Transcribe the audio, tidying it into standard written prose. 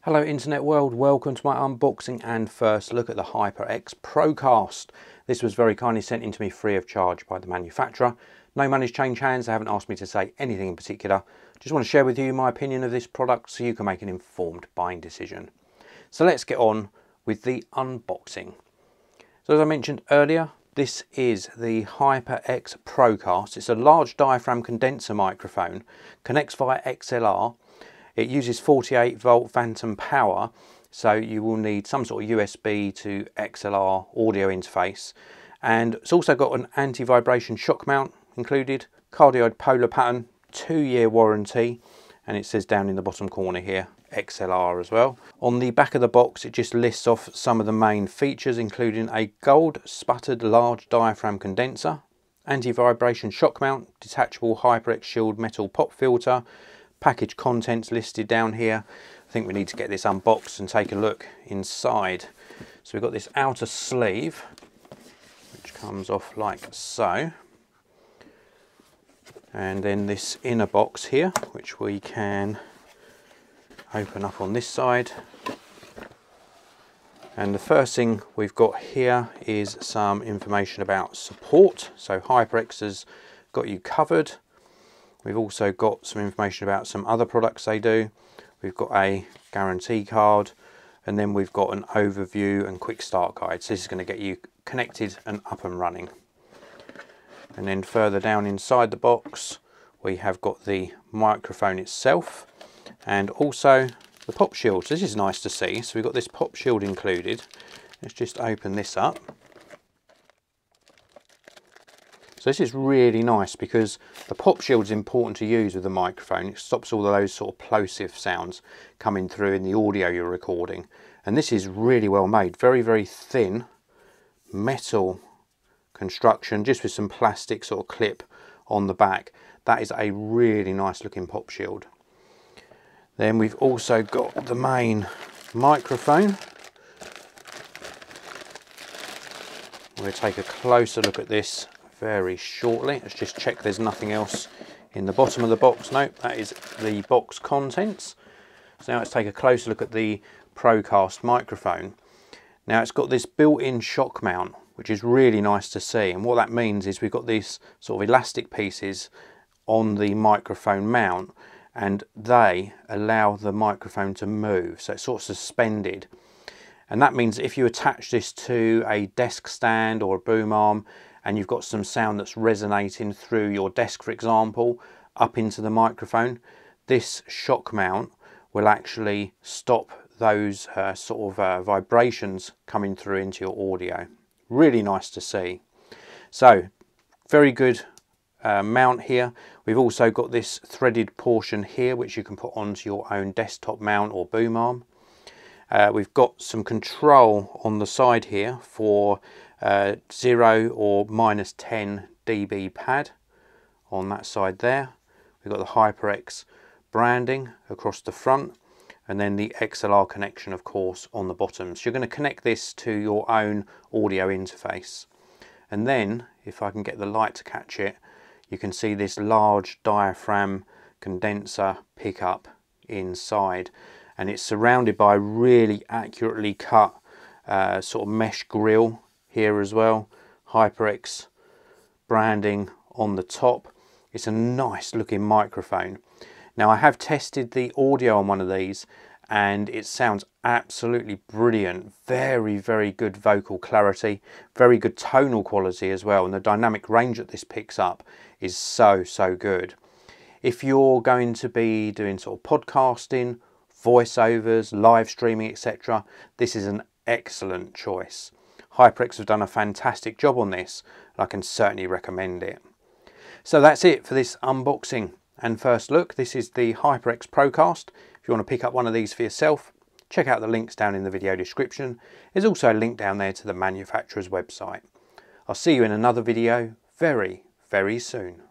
Hello internet world, welcome to my unboxing and first look at the HyperX ProCast. This was very kindly sent in to me free of charge by the manufacturer. No money's changed hands, they haven't asked me to say anything in particular. Just want to share with you my opinion of this product so you can make an informed buying decision. So let's get on with the unboxing. So as I mentioned earlier, this is the HyperX ProCast. It's a large diaphragm condenser microphone, connects via XLR. It uses 48 volt phantom power, so you will need some sort of USB to XLR audio interface. And it's also got an anti-vibration shock mount included, cardioid polar pattern, 2-year warranty, and it says down in the bottom corner here, XLR as well. On the back of the box, it just lists off some of the main features, including a gold-sputtered large diaphragm condenser, anti-vibration shock mount, detachable HyperX Shield metal pop filter, package contents listed down here. I think we need to get this unboxed and take a look inside. So we've got this outer sleeve which comes off like so, and then this inner box here which we can open up on this side. And the first thing we've got here is some information about support. So HyperX has got you covered. We've also got some information about some other products they do. We've got a guarantee card, and then we've got an overview and quick start guide. So this is going to get you connected and up and running. And then further down inside the box, we have got the microphone itself and also the pop shield. So this is nice to see. So we've got this pop shield included. Let's just open this up. So this is really nice because the pop shield is important to use with the microphone. It stops all of those sort of plosive sounds coming through in the audio you're recording. And this is really well made. Very, very thin metal construction, just with some plastic sort of clip on the back. That is a really nice looking pop shield. Then we've also got the main microphone. We'll take a closer look at this very shortly. Let's just check there's nothing else in the bottom of the box. Nope, that is the box contents. So now let's take a closer look at the ProCast microphone. Now it's got this built-in shock mount, which is really nice to see. And what that means is we've got these sort of elastic pieces on the microphone mount, and they allow the microphone to move. So it's sort of suspended. And that means if you attach this to a desk stand or a boom arm, and you've got some sound that's resonating through your desk, for example, up into the microphone, this shock mount will actually stop those vibrations coming through into your audio. Really nice to see. So, very good mount here. We've also got this threaded portion here, which you can put onto your own desktop mount or boom arm. We've got some control on the side here for 0 or -10 dB pad on that side there. We've got the HyperX branding across the front, and then the XLR connection, of course, on the bottom. So you're going to connect this to your own audio interface. And then, if I can get the light to catch it, you can see this large diaphragm condenser pickup inside. And it's surrounded by really accurately cut sort of mesh grille here as well. HyperX branding on the top. It's a nice looking microphone. Now I have tested the audio on one of these and it sounds absolutely brilliant. Very, very good vocal clarity, very good tonal quality as well, and the dynamic range that this picks up is so good. If you're going to be doing sort of podcasting, voiceovers, live streaming, etc., this is an excellent choice. HyperX have done a fantastic job on this, and I can certainly recommend it. So that's it for this unboxing and first look. This is the HyperX ProCast. If you want to pick up one of these for yourself, check out the links down in the video description. There's also a link down there to the manufacturer's website. I'll see you in another video very, very soon.